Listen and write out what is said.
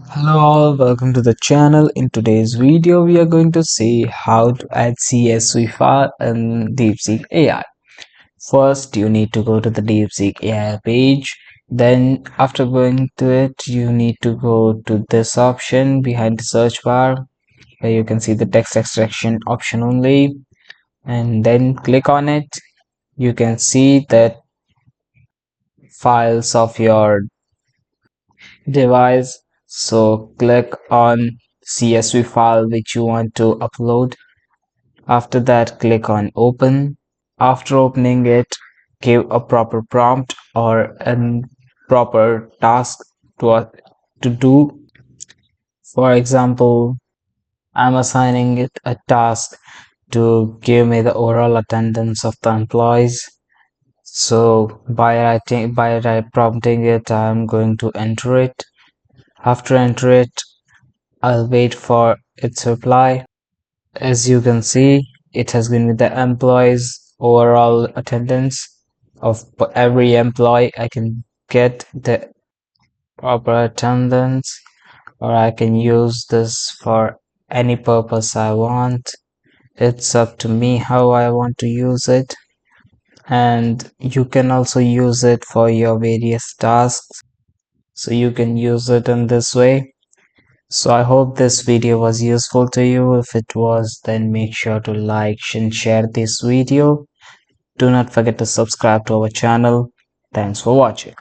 Hello all, welcome to the channel. In today's video, we are going to see how to add CSV file in DeepSeek AI. First, you need to go to the DeepSeek AI page. Then after going to it, you need to go to this option behind the search bar where you can see the text extraction option only, and then click on it. You can see that files of your device. So click on CSV file which you want to upload. After that, click on open. After opening it, give a proper prompt or a proper task to do. For example, I'm assigning it a task to give me the overall attendance of the employees. So by prompting it, I'm going to enter it. After enter it, I'll wait for its reply. As you can see, it has given me the employees overall attendance of every employee. I can get the proper attendance, or I can use this for any purpose I want. It's up to me how I want to use it, and you can also use it for your various tasks. So you can use it in this way. So I hope this video was useful to you. If it was, then make sure to like and share this video. Do not forget to subscribe to our channel. Thanks for watching.